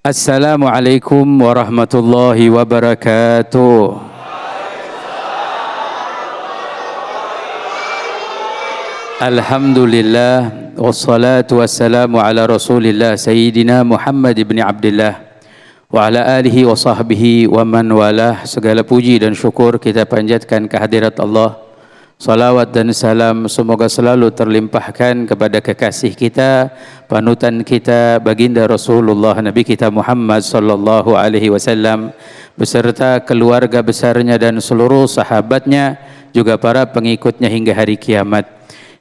Assalamualaikum warahmatullahi wabarakatuh. Alhamdulillah wassalatu wassalamu ala Rasulillah Sayyidina Muhammad ibn Abdullah wa ala alihi wa sahbihi wa man walah. Segala puji dan syukur kita panjatkan kehadirat Allah. Salawat dan salam semoga selalu terlimpahkan kepada kekasih kita, panutan kita, baginda Rasulullah Nabi kita Muhammad sallallahu alaihi wasallam beserta keluarga besarnya dan seluruh sahabatnya, juga para pengikutnya hingga hari kiamat.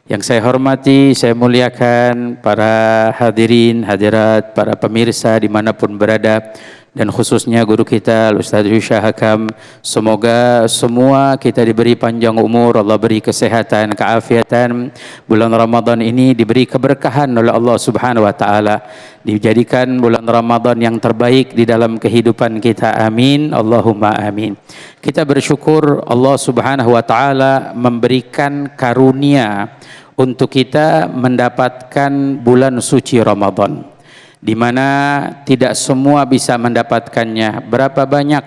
Yang saya hormati, saya muliakan para hadirin, hadirat, para pemirsa dimanapun berada, dan khususnya guru kita Ustaz Yusha Hakam. Semoga semua kita diberi panjang umur, Allah beri kesehatan, keafiatan. Bulan Ramadan ini diberi keberkahan oleh Allah Subhanahu wa taala, dijadikan bulan Ramadan yang terbaik di dalam kehidupan kita. Amin, Allahumma amin. Kita bersyukur Allah Subhanahu wa taala memberikan karunia untuk kita mendapatkan bulan suci Ramadan, di mana tidak semua bisa mendapatkannya. Berapa banyak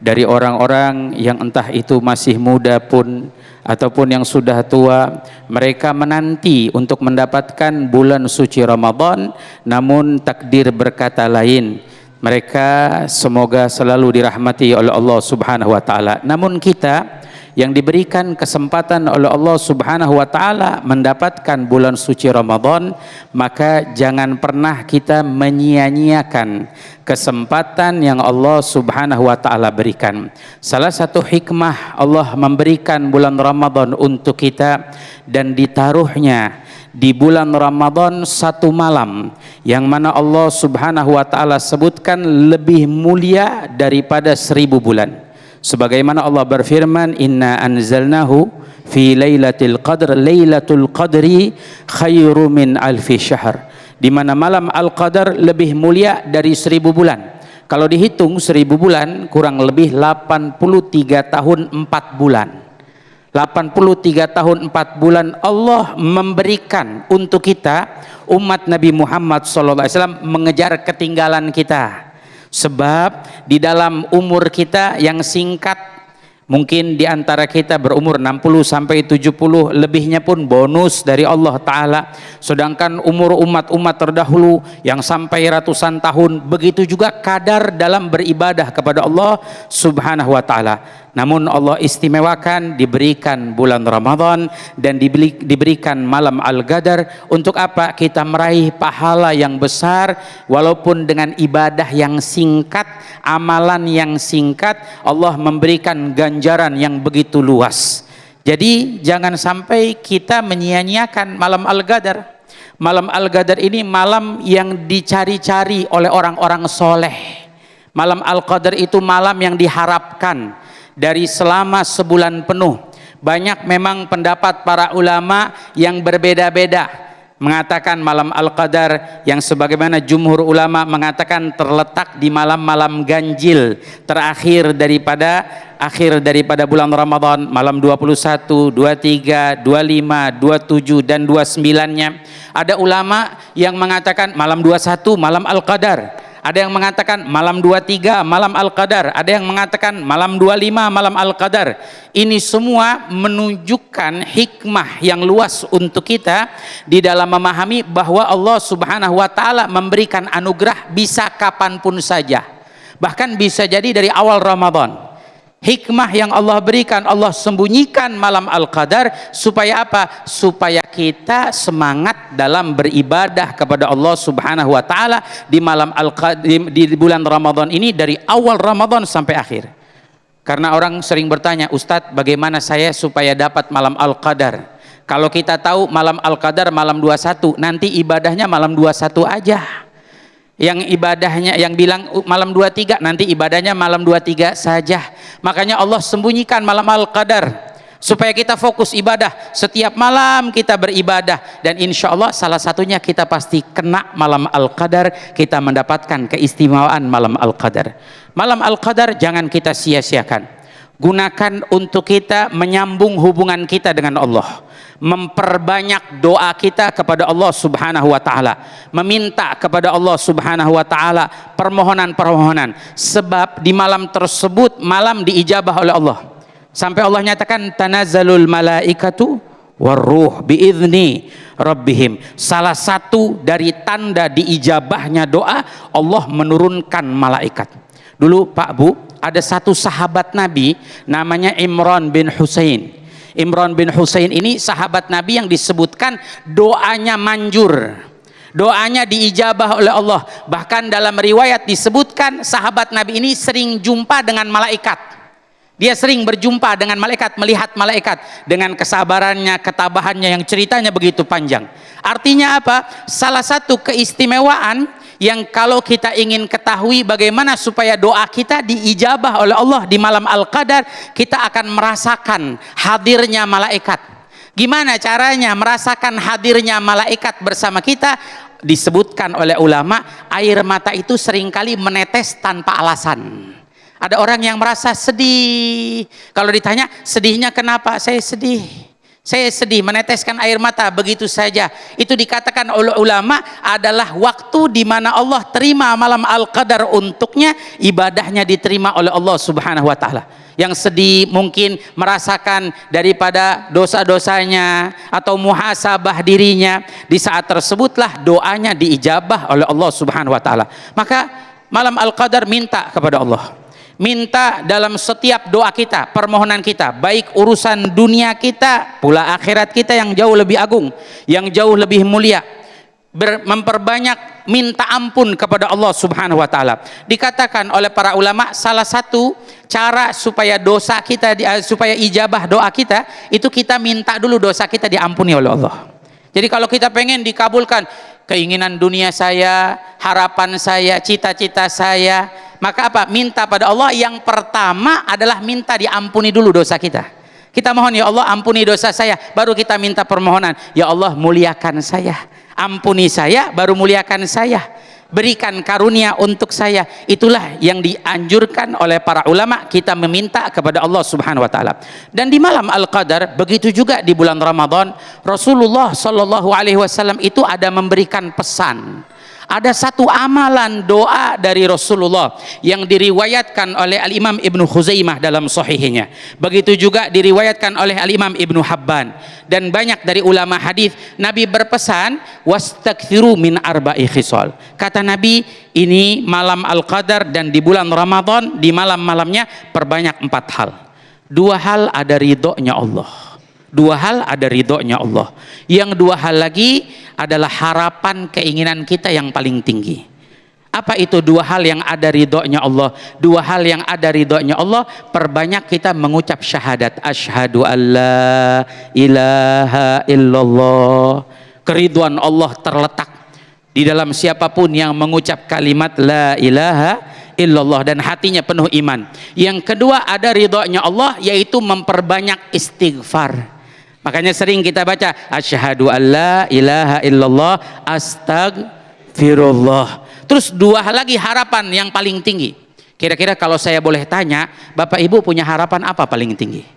dari orang-orang yang entah itu masih muda pun ataupun yang sudah tua, mereka menanti untuk mendapatkan bulan suci Ramadan, namun takdir berkata lain. Mereka semoga selalu dirahmati oleh Allah Subhanahu wa taala. Namun kita yang diberikan kesempatan oleh Allah Subhanahu wa taala mendapatkan bulan suci Ramadan, maka jangan pernah kita menyia-nyiakan kesempatan yang Allah Subhanahu wa taala berikan. Salah satu hikmah Allah memberikan bulan Ramadan untuk kita dan ditaruhnya di bulan Ramadan satu malam, yang mana Allah Subhanahu wa taala sebutkan lebih mulia daripada 1000 bulan. Sebagaimana Allah berfirman, inna anzalnahu fi lailatul qadr, lailatul qadri khairu min alfi syahr, di mana malam al-qadar lebih mulia dari 1000 bulan. Kalau dihitung 1000 bulan kurang lebih 83 tahun 4 bulan. 83 tahun 4 bulan Allah memberikan untuk kita umat Nabi Muhammad SAW mengejar ketinggalan kita. Sebab di dalam umur kita yang singkat, mungkin di antara kita berumur 60 sampai 70, lebihnya pun bonus dari Allah Ta'ala. Sedangkan umur umat-umat terdahulu yang sampai ratusan tahun, begitu juga kadar dalam beribadah kepada Allah Subhanahu wa Ta'ala. Namun Allah istimewakan diberikan bulan Ramadan dan diberikan malam Al-Qadar. Untuk apa? Kita meraih pahala yang besar walaupun dengan ibadah yang singkat, amalan yang singkat, Allah memberikan ganjaran yang begitu luas. Jadi jangan sampai kita menyia-nyiakan malam Al-Qadar. Malam Al-Qadar ini malam yang dicari-cari oleh orang-orang soleh. Malam Al-Qadar itu malam yang diharapkan dari selama sebulan penuh. Banyak memang pendapat para ulama yang berbeda-beda mengatakan malam Al-Qadar yang sebagaimana jumhur ulama mengatakan terletak di malam-malam ganjil terakhir daripada bulan Ramadan, malam 21, 23, 25, 27 dan 29-nya. Ada ulama yang mengatakan malam 21 malam Al-Qadar. Ada yang mengatakan malam 23 malam Al-Qadar, ada yang mengatakan malam 25 malam Al-Qadar. Ini semua menunjukkan hikmah yang luas untuk kita di dalam memahami bahwa Allah Subhanahu wa taala memberikan anugerah bisa kapanpun saja. Bahkan bisa jadi dari awal Ramadan. Hikmah yang Allah berikan, Allah sembunyikan malam Al-Qadar supaya apa? Supaya kita semangat dalam beribadah kepada Allah Subhanahu wa taala di malam di bulan Ramadan ini, dari awal Ramadan sampai akhir. Karena orang sering bertanya, Ustadz, bagaimana saya supaya dapat malam Al-Qadar? Kalau kita tahu malam Al-Qadar malam 21, nanti ibadahnya malam 21 aja. Yang ibadahnya, yang bilang malam 23, nanti ibadahnya malam 23 saja. Makanya Allah sembunyikan malam Al-Qadar supaya kita fokus ibadah. Setiap malam kita beribadah, dan insya Allah salah satunya kita pasti kena malam Al-Qadar, kita mendapatkan keistimewaan malam Al-Qadar. Malam Al-Qadar jangan kita sia-siakan. Gunakan untuk kita menyambung hubungan kita dengan Allah, memperbanyak doa kita kepada Allah Subhanahu wa taala, meminta kepada Allah Subhanahu wa taala permohonan-permohonan, sebab di malam tersebut malam diijabah oleh Allah. Sampai Allah nyatakan tanazzalul malaikatu waruh biizni rabbihim. Salah satu dari tanda diijabahnya doa, Allah menurunkan malaikat. Dulu Pak Bu, ada satu sahabat Nabi namanya Imran bin Husain. Imran bin Husain ini sahabat Nabi yang disebutkan doanya manjur, doanya diijabah oleh Allah. Bahkan dalam riwayat disebutkan sahabat Nabi ini sering jumpa dengan malaikat. Dia sering berjumpa dengan malaikat, melihat malaikat dengan kesabarannya, ketabahannya yang ceritanya begitu panjang. Artinya apa? Salah satu keistimewaan yang kalau kita ingin ketahui bagaimana supaya doa kita diijabah oleh Allah di malam Al-Qadar, kita akan merasakan hadirnya malaikat. Gimana caranya merasakan hadirnya malaikat bersama kita? Disebutkan oleh ulama, air mata itu seringkali menetes tanpa alasan. Ada orang yang merasa sedih, kalau ditanya sedihnya kenapa? Saya sedih, meneteskan air mata begitu saja. Itu dikatakan oleh ulama adalah waktu di mana Allah terima malam Al-Qadar untuknya, ibadahnya diterima oleh Allah Subhanahu wa taala. Yang sedih mungkin merasakan daripada dosa-dosanya atau muhasabah dirinya, di saat tersebutlah doanya diijabah oleh Allah Subhanahu wa taala. Maka malam Al-Qadar minta kepada Allah. Minta dalam setiap doa kita, permohonan kita, baik urusan dunia kita pula akhirat kita yang jauh lebih agung, yang jauh lebih mulia. Memperbanyak minta ampun kepada Allah Subhanahu wa taala. Dikatakan oleh para ulama, salah satu cara supaya dosa kita supaya ijabah doa kita itu kita minta dulu dosa kita diampuni oleh Allah. Jadi kalau kita pengen dikabulkan keinginan dunia saya, harapan saya, cita-cita saya, maka apa? Minta pada Allah. Yang pertama adalah minta diampuni dulu dosa kita. Kita mohon, ya Allah ampuni dosa saya, baru kita minta permohonan, ya Allah muliakan saya, ampuni saya, baru muliakan saya, berikan karunia untuk saya. Itulah yang dianjurkan oleh para ulama, kita meminta kepada Allah Subhanahu wa taala. Dan di malam Al-Qadar begitu juga di bulan Ramadan, Rasulullah Shallallahu alaihi wasallam itu ada memberikan pesan. Ada satu amalan doa dari Rasulullah yang diriwayatkan oleh Al-Imam Ibnu Khuzaimah dalam sahihnya. Begitu juga diriwayatkan oleh Al-Imam Ibnu Habban dan banyak dari ulama hadis. Nabi berpesan, wastakthiru min arba'i khisal. Kata Nabi, ini malam Al-Qadar dan di bulan Ramadan, di malam-malamnya perbanyak 4 hal. 2 hal ada ridhonya Allah. 2 hal ada ridhonya Allah. Yang 2 hal lagi adalah harapan keinginan kita yang paling tinggi. Apa itu 2 hal yang ada ridhonya Allah? 2 hal yang ada ridhonya Allah, perbanyak kita mengucap syahadat, asyhadu alla ilaha illallah. Keridhaan Allah terletak di dalam siapapun yang mengucap kalimat la ilaha illallah dan hatinya penuh iman. Yang kedua ada ridhonya Allah, yaitu memperbanyak istighfar. Makanya sering kita baca asyhadu alla ilaha illallah astagfirullah. Terus 2 hal lagi harapan yang paling tinggi. Kira-kira kalau saya boleh tanya, Bapak Ibu punya harapan apa paling tinggi?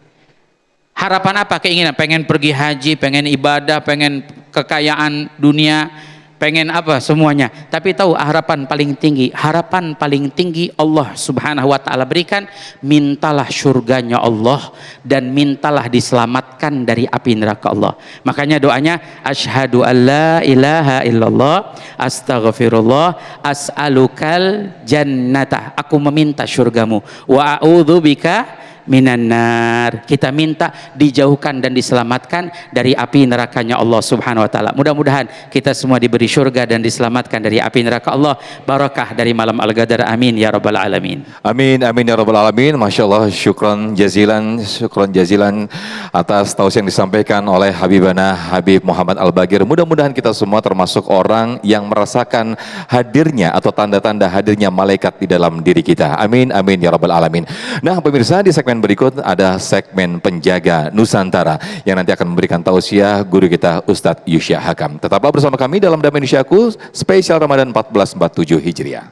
Harapan apa, keinginan? Pengen pergi haji, pengen ibadah, pengen kekayaan dunia, pengen apa semuanya. Tapi tahu harapan paling tinggi? Harapan paling tinggi Allah Subhanahu wa taala berikan, mintalah surganya Allah dan mintalah diselamatkan dari api neraka Allah. Makanya doanya asyhadu alla ilaha illallah astaghfirullah as'alukal jannata. Aku meminta surgamu, wa a'udzubika minan nar. Kita minta dijauhkan dan diselamatkan dari api nerakanya Allah Subhanahu wa taala. Mudah-mudahan kita semua diberi surga dan diselamatkan dari api neraka Allah. Barakah dari malam Al-Qadar, amin ya rabbal alamin. Amin amin ya rabbal alamin. Masya Allah, syukron jazilan atas tausiah yang disampaikan oleh Habibana Habib Muhammad Al-Bagir. Mudah-mudahan kita semua termasuk orang yang merasakan hadirnya atau tanda-tanda hadirnya malaikat di dalam diri kita. Amin amin ya rabbal alamin. Nah pemirsa, di segmen berikut ada segmen Penjaga Nusantara yang nanti akan memberikan tausiah guru kita Ustadz Yusya Hakam. Tetaplah bersama kami dalam Damai Indonesiaku spesial Ramadan 1447 Hijriah.